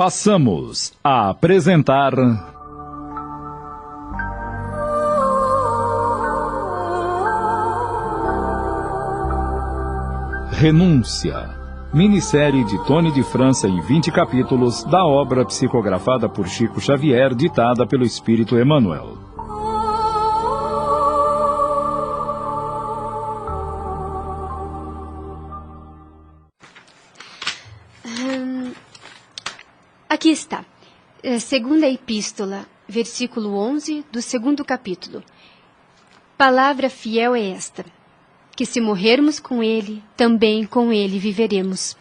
Passamos a apresentar Renúncia, minissérie de Tony de França em 20 capítulos da obra psicografada por Chico Xavier, ditada pelo Espírito Emmanuel. Aqui está, segunda epístola, versículo 11 do segundo capítulo. Palavra fiel é esta, que se morrermos com ele, também com ele viveremos.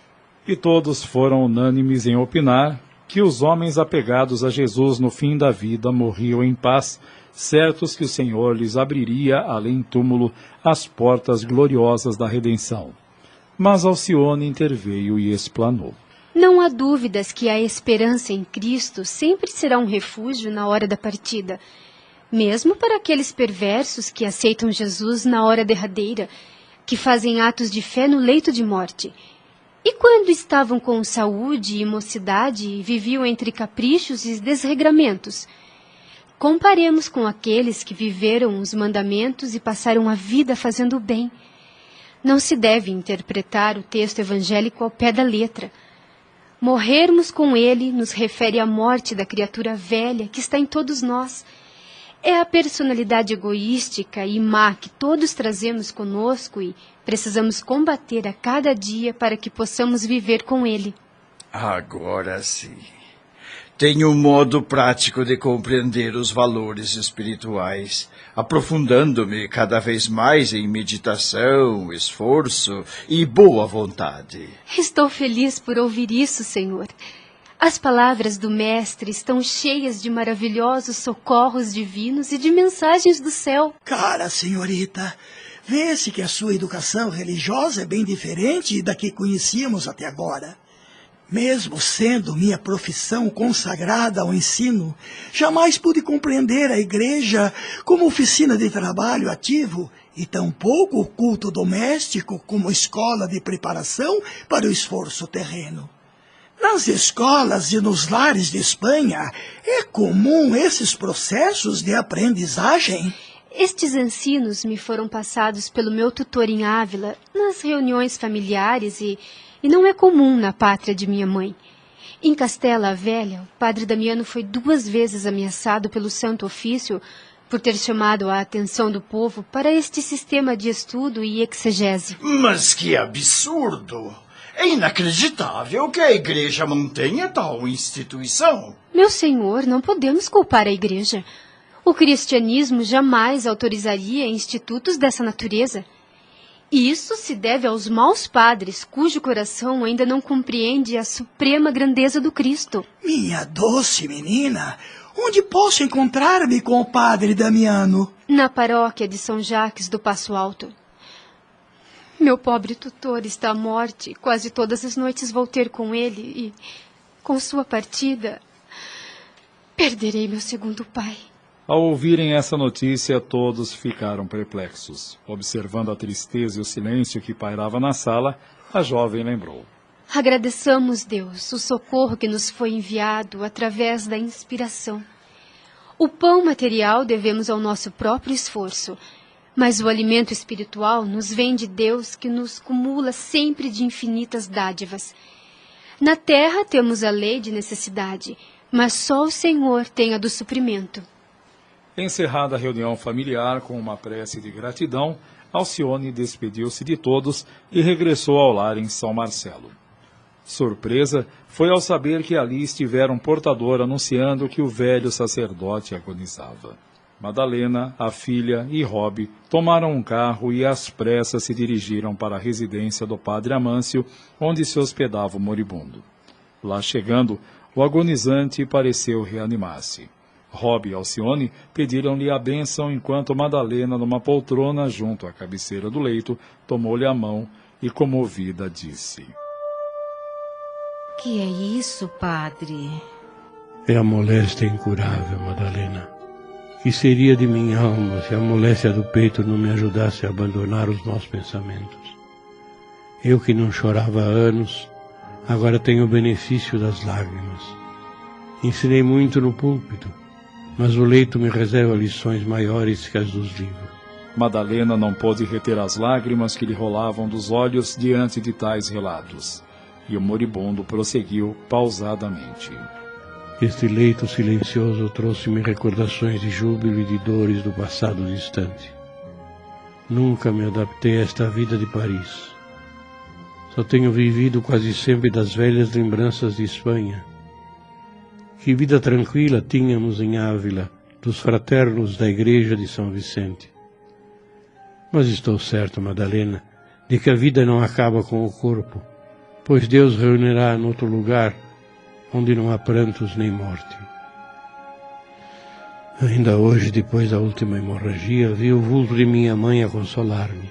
E todos foram unânimes em opinar que os homens apegados a Jesus no fim da vida morriam em paz, certos que o Senhor lhes abriria, além túmulo, as portas gloriosas da redenção. Mas Alcione interveio e explanou. Não há dúvidas que a esperança em Cristo sempre será um refúgio na hora da partida, mesmo para aqueles perversos que aceitam Jesus na hora derradeira, que fazem atos de fé no leito de morte. E quando estavam com saúde e mocidade, viviam entre caprichos e desregramentos. Comparemos com aqueles que viveram os mandamentos e passaram a vida fazendo o bem. Não se deve interpretar o texto evangélico ao pé da letra. Morrermos com ele nos refere à morte da criatura velha que está em todos nós. É a personalidade egoística e má que todos trazemos conosco e precisamos combater a cada dia para que possamos viver com ele. Agora sim. Tenho um modo prático de compreender os valores espirituais, aprofundando-me cada vez mais em meditação, esforço e boa vontade. Estou feliz por ouvir isso, Senhor. As palavras do Mestre estão cheias de maravilhosos socorros divinos e de mensagens do céu. Cara, senhorita, vê-se que a sua educação religiosa é bem diferente da que conhecíamos até agora. Mesmo sendo minha profissão consagrada ao ensino, jamais pude compreender a igreja como oficina de trabalho ativo e tampouco o culto doméstico como escola de preparação para o esforço terreno. Nas escolas e nos lares de Espanha, é comum esses processos de aprendizagem? Estes ensinos me foram passados pelo meu tutor em Ávila, nas reuniões familiares e não é comum na pátria de minha mãe. Em Castela a Velha, o padre Damiano foi 2 vezes ameaçado pelo Santo Ofício por ter chamado a atenção do povo para este sistema de estudo e exegese. Mas que absurdo! É inacreditável que a igreja mantenha tal instituição. Meu senhor, não podemos culpar a igreja. O cristianismo jamais autorizaria institutos dessa natureza. E isso se deve aos maus padres, cujo coração ainda não compreende a suprema grandeza do Cristo. Minha doce menina, onde posso encontrar-me com o padre Damiano? Na paróquia de São Jacques do Passo Alto. Meu pobre tutor está à morte. Quase todas as noites vou ter com ele e, com sua partida, perderei meu segundo pai. Ao ouvirem essa notícia, todos ficaram perplexos. Observando a tristeza e o silêncio que pairava na sala, a jovem lembrou. Agradeçamos, Deus, o socorro que nos foi enviado através da inspiração. O pão material devemos ao nosso próprio esforço, mas o alimento espiritual nos vem de Deus, que nos cumula sempre de infinitas dádivas. Na terra temos a lei de necessidade, mas só o Senhor tem a do suprimento. Encerrada a reunião familiar com uma prece de gratidão, Alcione despediu-se de todos e regressou ao lar em São Marcelo. Surpresa foi ao saber que ali estivera um portador anunciando que o velho sacerdote agonizava. Madalena, a filha e Rob tomaram um carro e às pressas se dirigiram para a residência do padre Amâncio, onde se hospedava o moribundo. Lá chegando, o agonizante pareceu reanimar-se. Rob e Alcione pediram-lhe a bênção enquanto Madalena, numa poltrona junto à cabeceira do leito, tomou-lhe a mão e, comovida, disse: Que é isso, padre? É a moléstia incurável, Madalena. Que seria de minha alma se a moléstia do peito não me ajudasse a abandonar os maus pensamentos? Eu que não chorava há anos, agora tenho o benefício das lágrimas. Ensinei muito no púlpito, mas o leito me reserva lições maiores que as dos livros. Madalena não pôde reter as lágrimas que lhe rolavam dos olhos diante de tais relatos. E o moribundo prosseguiu pausadamente. Este leito silencioso trouxe-me recordações de júbilo e de dores do passado distante. Nunca me adaptei a esta vida de Paris. Só tenho vivido quase sempre das velhas lembranças de Espanha. Que vida tranquila tínhamos em Ávila, dos fraternos da igreja de São Vicente. Mas estou certo, Madalena, de que a vida não acaba com o corpo, pois Deus reunirá em outro lugar, onde não há prantos nem morte. Ainda hoje, depois da última hemorragia, vi o vulto de minha mãe a consolar-me.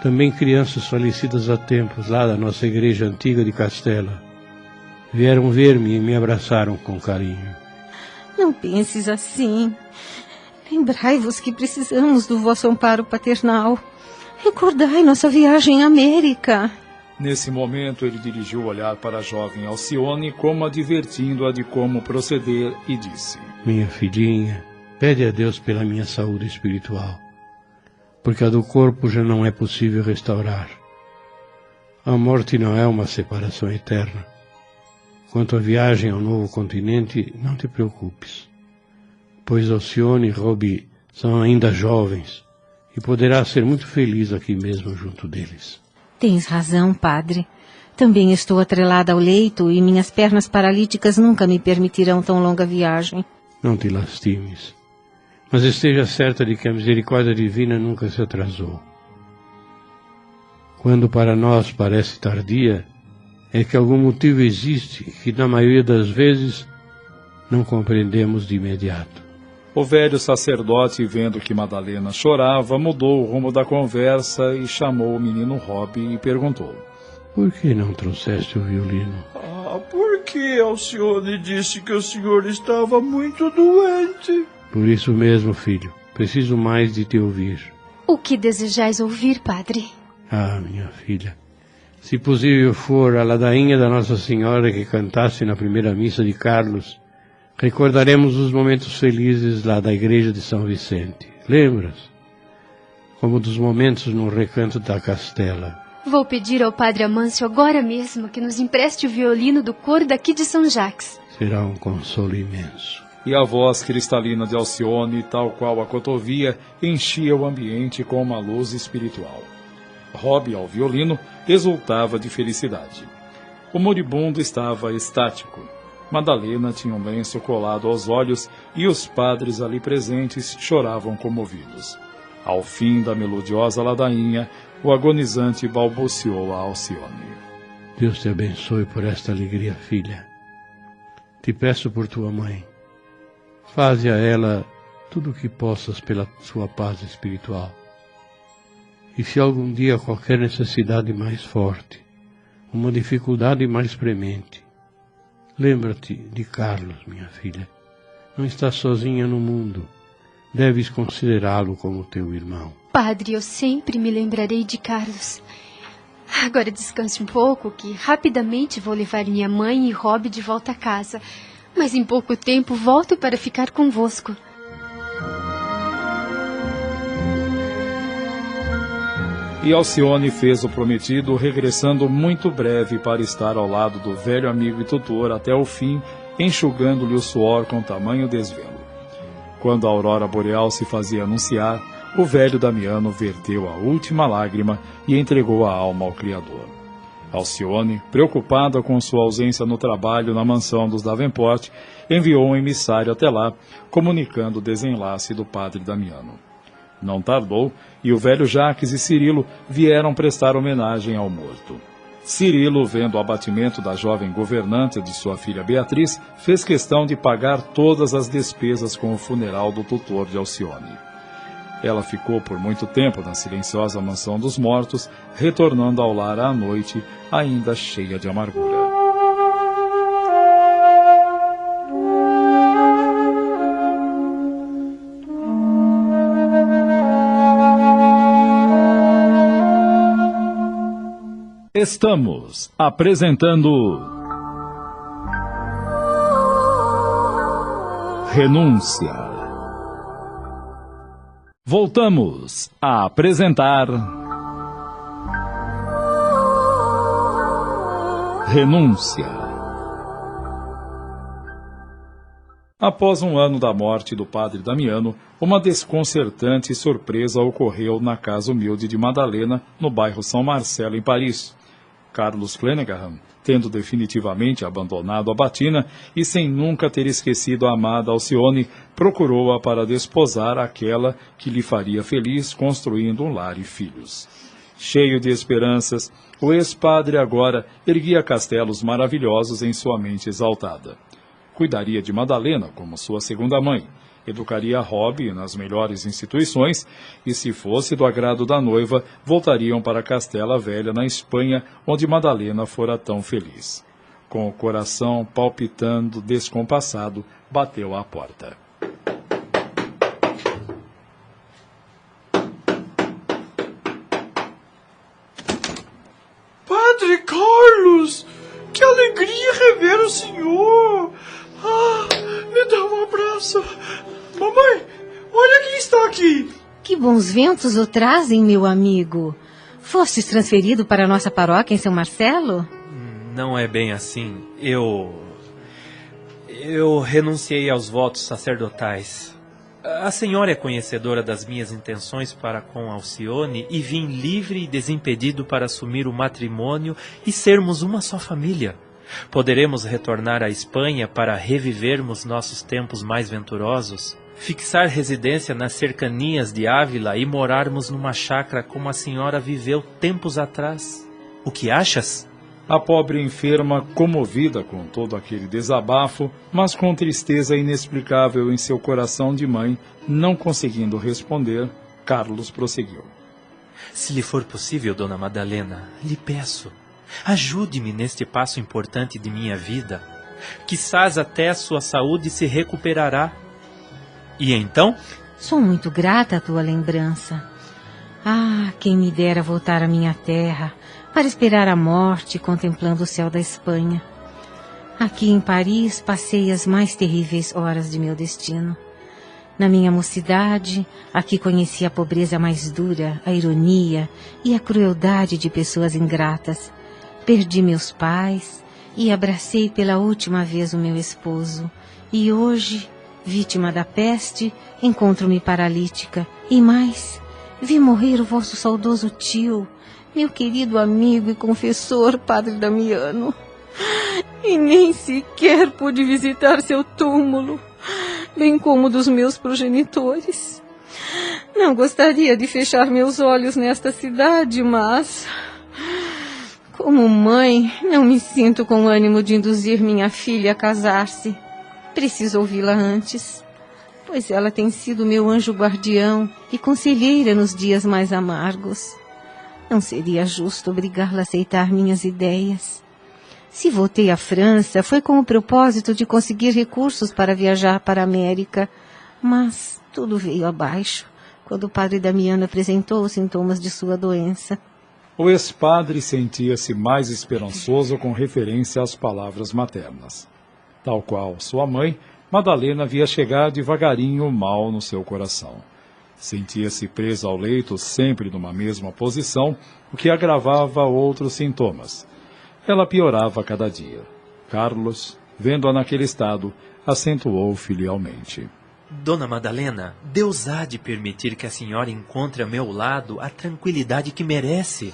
Também crianças falecidas há tempos, lá da nossa igreja antiga de Castela, vieram ver-me e me abraçaram com carinho. Não penses assim. Lembrai-vos que precisamos do vosso amparo paternal. Recordai nossa viagem à América. Nesse momento, ele dirigiu o olhar para a jovem Alcione, como advertindo-a de como proceder, e disse: Minha filhinha, pede a Deus pela minha saúde espiritual, porque a do corpo já não é possível restaurar. A morte não é uma separação eterna. Quanto à viagem ao novo continente, não te preocupes, pois Alcione e Robi são ainda jovens e poderás ser muito feliz aqui mesmo junto deles. Tens razão, padre. Também estou atrelada ao leito e minhas pernas paralíticas nunca me permitirão tão longa viagem. Não te lastimes, mas esteja certa de que a misericórdia divina nunca se atrasou. Quando para nós parece tardia, é que algum motivo existe que, na maioria das vezes, não compreendemos de imediato. O velho sacerdote, vendo que Madalena chorava, mudou o rumo da conversa e chamou o menino Robi e perguntou: Por que não trouxeste o violino? Porque Alcione disse que o senhor estava muito doente. Por isso mesmo, filho, preciso mais de te ouvir. O que desejais ouvir, padre? Ah, minha filha, se possível for a ladainha da Nossa Senhora que cantasse na primeira missa de Carlos, recordaremos os momentos felizes lá da igreja de São Vicente. Lembras? Como dos momentos no recanto da Castela. Vou pedir ao padre Amâncio agora mesmo que nos empreste o violino do coro daqui de São Jacques. Será um consolo imenso. E a voz cristalina de Alcione, tal qual a cotovia, enchia o ambiente com uma luz espiritual. Robi, ao violino, exultava de felicidade. O moribundo estava estático. Madalena tinha um lenço colado aos olhos e os padres ali presentes choravam comovidos. Ao fim da melodiosa ladainha, o agonizante balbuciou a Alcione: Deus te abençoe por esta alegria, filha. Te peço por tua mãe. Faze a ela tudo o que possas pela sua paz espiritual. E se algum dia qualquer necessidade mais forte, uma dificuldade mais premente, lembra-te de Carlos, minha filha. Não estás sozinha no mundo. Deves considerá-lo como teu irmão. Padre, eu sempre me lembrarei de Carlos. Agora descanse um pouco, que rapidamente vou levar minha mãe e Robi de volta a casa. Mas em pouco tempo volto para ficar convosco. E Alcione fez o prometido, regressando muito breve para estar ao lado do velho amigo e tutor até o fim, enxugando-lhe o suor com tamanho desvelo. Quando a aurora boreal se fazia anunciar, o velho Damiano verteu a última lágrima e entregou a alma ao Criador. Alcione, preocupada com sua ausência no trabalho na mansão dos Davenport, enviou um emissário até lá, comunicando o desenlace do padre Damiano. Não tardou, e o velho Jacques e Cirilo vieram prestar homenagem ao morto. Cirilo, vendo o abatimento da jovem governanta de sua filha Beatriz, fez questão de pagar todas as despesas com o funeral do tutor de Alcione. Ela ficou por muito tempo na silenciosa mansão dos mortos, retornando ao lar à noite, ainda cheia de amargura. Estamos apresentando Renúncia. Voltamos a apresentar Renúncia. Após um ano da morte do padre Damiano, uma desconcertante surpresa ocorreu na casa humilde de Madalena, no bairro São Marcelo, em Paris. Carlos Clenaghan, tendo definitivamente abandonado a batina e sem nunca ter esquecido a amada Alcione, procurou-a para desposar aquela que lhe faria feliz, construindo um lar e filhos. Cheio de esperanças, o ex-padre agora erguia castelos maravilhosos em sua mente exaltada. Cuidaria de Madalena como sua segunda mãe, educaria Rob nas melhores instituições e, se fosse do agrado da noiva, voltariam para Castela Velha, na Espanha, onde Madalena fora tão feliz. Com o coração palpitando descompassado, bateu à porta. Padre Carlos, que alegria rever o senhor! Me dá um abraço. Mamãe, olha quem está aqui. Que bons ventos o trazem, meu amigo. Fostes transferido para a nossa paróquia em São Marcelo? Não é bem assim. Eu renunciei aos votos sacerdotais. A senhora é conhecedora das minhas intenções para com Alcione e vim livre e desimpedido para assumir o matrimônio e sermos uma só família. Poderemos retornar à Espanha para revivermos nossos tempos mais venturosos, fixar residência nas cercanias de Ávila e morarmos numa chácara como a senhora viveu tempos atrás. O que achas? A pobre enferma, comovida com todo aquele desabafo, mas com tristeza inexplicável em seu coração de mãe, não conseguindo responder, Carlos prosseguiu. Se lhe for possível, dona Madalena, lhe peço, ajude-me neste passo importante de minha vida. Quizás até a sua saúde se recuperará. E então? Sou muito grata à tua lembrança. Quem me dera voltar à minha terra, para esperar a morte contemplando o céu da Espanha. Aqui em Paris passei as mais terríveis horas de meu destino. Na minha mocidade, aqui conheci a pobreza mais dura, a ironia e a crueldade de pessoas ingratas. Perdi meus pais e abracei pela última vez o meu esposo. E hoje, vítima da peste, encontro-me paralítica. E mais, vi morrer o vosso saudoso tio, meu querido amigo e confessor, padre Damiano. E nem sequer pude visitar seu túmulo, bem como dos meus progenitores. Não gostaria de fechar meus olhos nesta cidade, mas... como mãe, não me sinto com ânimo de induzir minha filha a casar-se. Preciso ouvi-la antes, pois ela tem sido meu anjo guardião e conselheira nos dias mais amargos. Não seria justo obrigá-la a aceitar minhas ideias. Se voltei à França, foi com o propósito de conseguir recursos para viajar para a América, mas tudo veio abaixo quando o padre Damiano apresentou os sintomas de sua doença. O ex-padre sentia-se mais esperançoso com referência às palavras maternas. Tal qual sua mãe, Madalena via chegar devagarinho o mal no seu coração. Sentia-se presa ao leito sempre numa mesma posição, o que agravava outros sintomas. Ela piorava a cada dia. Carlos, vendo-a naquele estado, acentuou filialmente. Dona Madalena, Deus há de permitir que a senhora encontre a meu lado a tranquilidade que merece.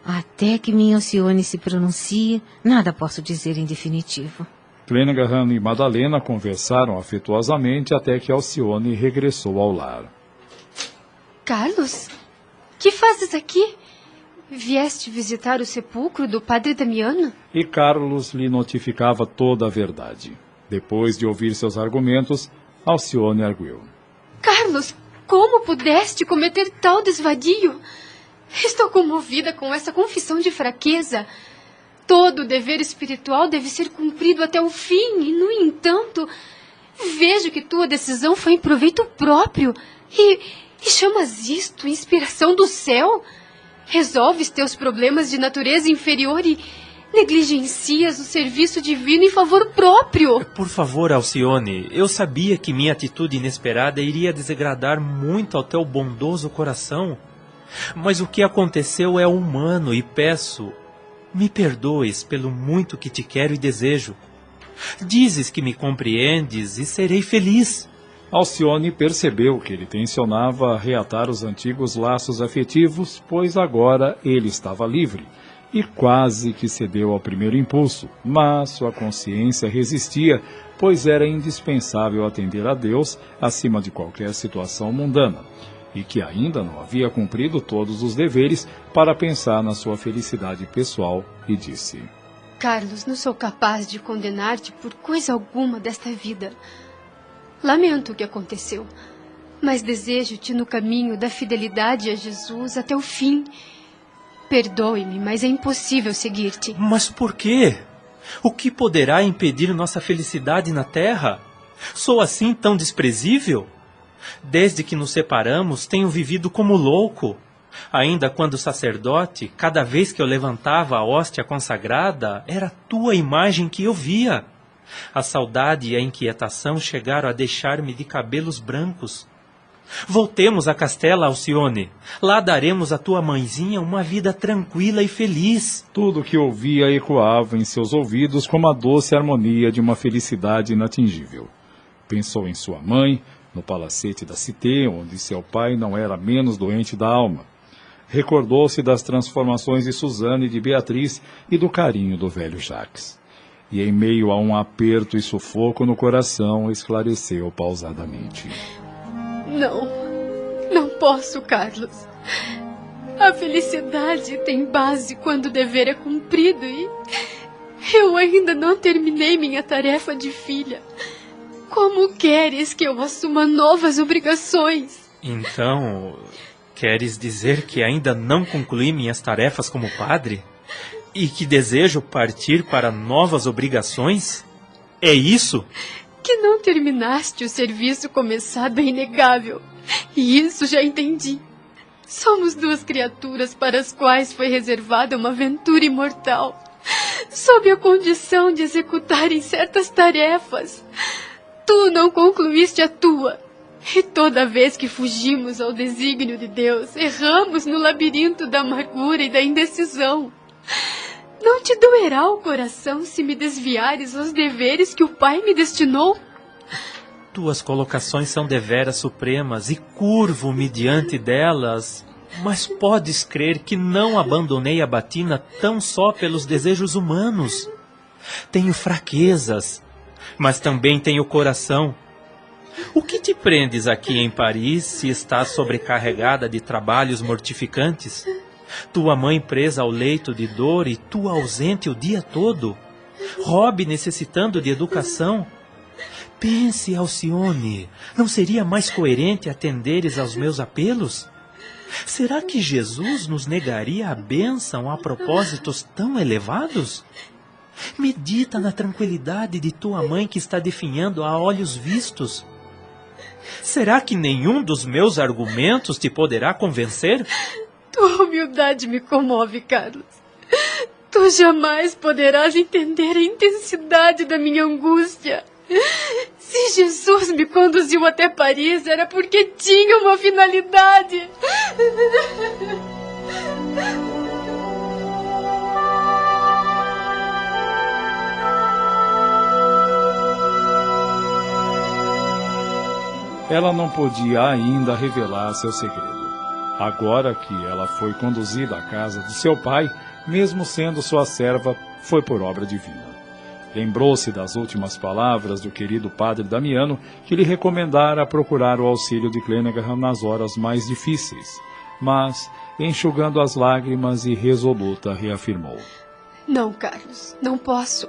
Até que minha Alcione se pronuncie, nada posso dizer em definitivo. Clenaghan e Madalena conversaram afetuosamente até que Alcione regressou ao lar. Carlos, que fazes aqui? Vieste visitar o sepulcro do padre Damiano? E Carlos lhe notificava toda a verdade. Depois de ouvir seus argumentos, Alcione arguiu. Carlos, como pudeste cometer tal desvadio? Estou comovida com essa confissão de fraqueza. Todo o dever espiritual deve ser cumprido até o fim e, no entanto, vejo que tua decisão foi em proveito próprio. E chamas isto inspiração do céu? Resolves teus problemas de natureza inferior e Negligencias o serviço divino em favor próprio. Por favor, Alcione, eu sabia que minha atitude inesperada iria desagradar muito ao teu bondoso coração. Mas o que aconteceu é humano e peço, me perdoes pelo muito que te quero e desejo. Dizes que me compreendes e serei feliz. Alcione percebeu que ele tencionava reatar os antigos laços afetivos, pois agora ele estava livre, e quase que cedeu ao primeiro impulso, mas sua consciência resistia, pois era indispensável atender a Deus acima de qualquer situação mundana, e que ainda não havia cumprido todos os deveres para pensar na sua felicidade pessoal, e disse: Carlos, não sou capaz de condenar-te por coisa alguma desta vida. Lamento o que aconteceu, mas desejo-te no caminho da fidelidade a Jesus até o fim. Perdoe-me, mas é impossível seguir-te. Mas por quê? O que poderá impedir nossa felicidade na terra? Sou assim tão desprezível? Desde que nos separamos, tenho vivido como louco. Ainda quando sacerdote, cada vez que eu levantava a hóstia consagrada, era tua imagem que eu via. A saudade e a inquietação chegaram a deixar-me de cabelos brancos. Voltemos a Castela, Alcione. Lá daremos à tua mãezinha uma vida tranquila e feliz. Tudo o que ouvia ecoava em seus ouvidos como a doce harmonia de uma felicidade inatingível. Pensou em sua mãe, no palacete da Cité, onde seu pai não era menos doente da alma. Recordou-se das transformações de Suzane e de Beatriz e do carinho do velho Jacques. E em meio a um aperto e sufoco no coração, esclareceu pausadamente: Não posso, Carlos. A felicidade tem base quando o dever é cumprido e eu ainda não terminei minha tarefa de filha. Como queres que eu assuma novas obrigações? Então, queres dizer que ainda não concluí minhas tarefas como padre? E que desejo partir para novas obrigações? É isso? Que não terminaste o serviço começado é inegável. E isso já entendi. Somos duas criaturas para as quais foi reservada uma aventura imortal, sob a condição de executarem certas tarefas. Tu não concluíste a tua. E toda vez que fugimos ao desígnio de Deus, erramos no labirinto da amargura e da indecisão. Não te doerá o coração se me desviares aos deveres que o Pai me destinou? Tuas colocações são deveras supremas e curvo-me diante delas, mas podes crer que não abandonei a batina tão só pelos desejos humanos. Tenho fraquezas, mas também tenho coração. O que te prendes aqui em Paris se estás sobrecarregada de trabalhos mortificantes? Tua mãe presa ao leito de dor e tu ausente o dia todo? Robe necessitando de educação? Pense, Alcione, não seria mais coerente atenderes aos meus apelos? Será que Jesus nos negaria a bênção a propósitos tão elevados? Medita na tranquilidade de tua mãe que está definhando a olhos vistos. Será que nenhum dos meus argumentos te poderá convencer? Tua humildade me comove, Carlos. Tu jamais poderás entender a intensidade da minha angústia. Se Jesus me conduziu até Paris, era porque tinha uma finalidade. Ela não podia ainda revelar seu segredo. Agora que ela foi conduzida à casa do seu pai, mesmo sendo sua serva, foi por obra divina. Lembrou-se das últimas palavras do querido padre Damiano, que lhe recomendara procurar o auxílio de Clenaghan nas horas mais difíceis. Mas, enxugando as lágrimas e resoluta, reafirmou: Não, Carlos, não posso.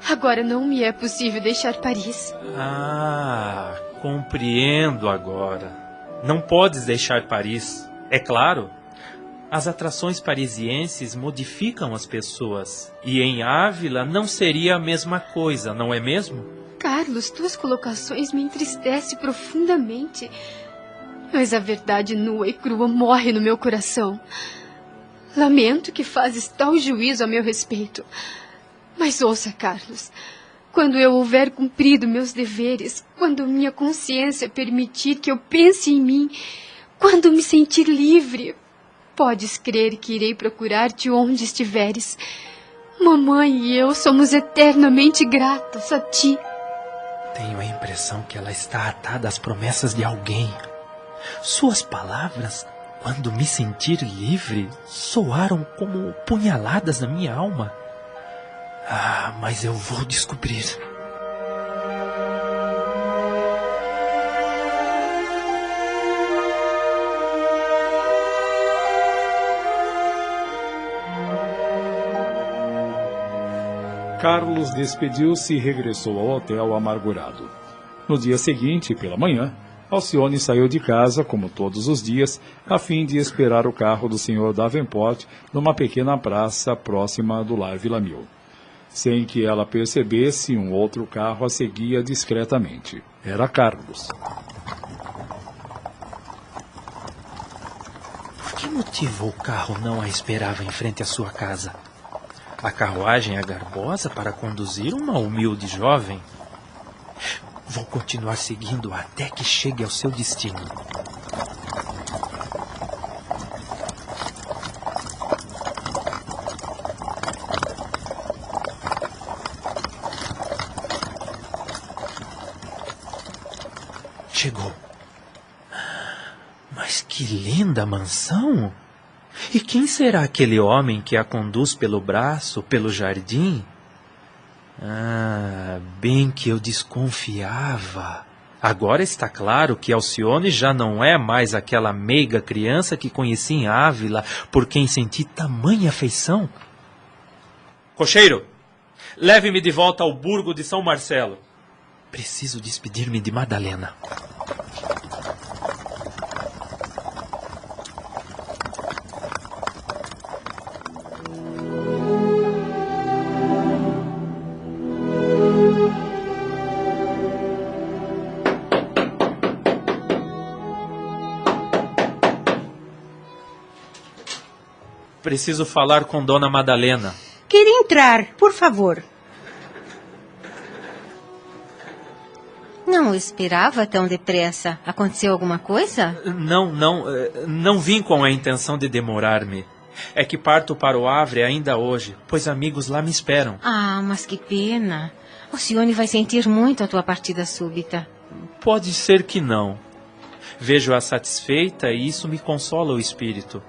Agora não me é possível deixar Paris. Ah, compreendo agora. Não podes deixar Paris, é claro. As atrações parisienses modificam as pessoas. E em Ávila não seria a mesma coisa, não é mesmo? Carlos, tuas colocações me entristecem profundamente. Mas a verdade nua e crua morre no meu coração. Lamento que fazes tal juízo a meu respeito. Mas ouça, Carlos. Quando eu houver cumprido meus deveres, quando minha consciência permitir que eu pense em mim, quando me sentir livre, podes crer que irei procurar-te onde estiveres. Mamãe e eu somos eternamente gratos a ti. Tenho a impressão que ela está atada às promessas de alguém. Suas palavras, quando me sentir livre, soaram como punhaladas na minha alma. Ah, mas eu vou descobrir. Carlos despediu-se e regressou ao hotel amargurado. No dia seguinte, pela manhã, Alcione saiu de casa, como todos os dias, a fim de esperar o carro do Sr. Davenport numa pequena praça próxima do lar Villamil. Sem que ela percebesse, um outro carro a seguia discretamente. Era Carlos. Por que motivo o carro não a esperava em frente à sua casa? A carruagem é garbosa para conduzir uma humilde jovem. Vou continuar seguindo até que chegue ao seu destino. Chegou. Mas que linda mansão! E quem será aquele homem que a conduz pelo braço, pelo jardim? Ah, bem que eu desconfiava. Agora está claro que Alcione já não é mais aquela meiga criança que conheci em Ávila, por quem senti tamanha afeição. Cocheiro, leve-me de volta ao burgo de São Marcelo. Preciso despedir-me de Madalena. Preciso falar com Dona Madalena. Quer entrar, por favor. Não esperava tão depressa. Aconteceu alguma coisa? Não vim com a intenção de demorar-me. É que parto para o Havre ainda hoje, pois amigos lá me esperam. Ah, mas que pena. Alcione vai sentir muito a tua partida súbita. Pode ser que não. Vejo-a satisfeita e isso me consola o espírito.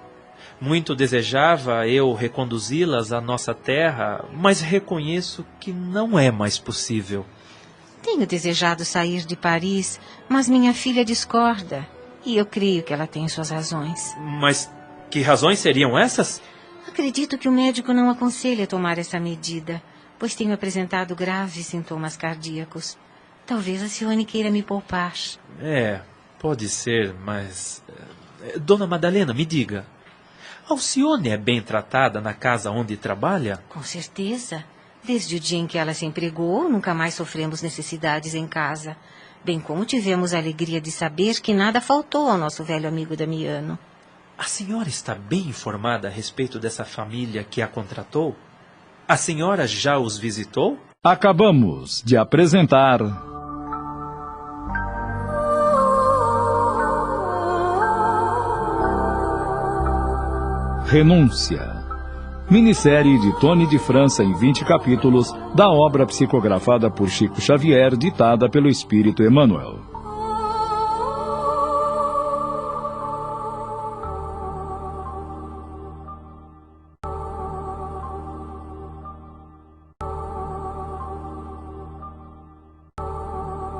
Muito desejava eu reconduzi-las à nossa terra, mas reconheço que não é mais possível. Tenho desejado sair de Paris, mas minha filha discorda. E eu creio que ela tem suas razões. Mas que razões seriam essas? Acredito que o médico não aconselha tomar essa medida, pois tenho apresentado graves sintomas cardíacos. Talvez a Alcione queira me poupar. Pode ser, mas... Dona Madalena, me diga. Alcione é bem tratada na casa onde trabalha? Com certeza. Desde o dia em que ela se empregou, nunca mais sofremos necessidades em casa. Bem como tivemos a alegria de saber que nada faltou ao nosso velho amigo Damiano. A senhora está bem informada a respeito dessa família que a contratou? A senhora já os visitou? Acabamos de apresentar... Renúncia. Minissérie de Tony de França em 20 capítulos da obra psicografada por Chico Xavier, ditada pelo Espírito Emmanuel.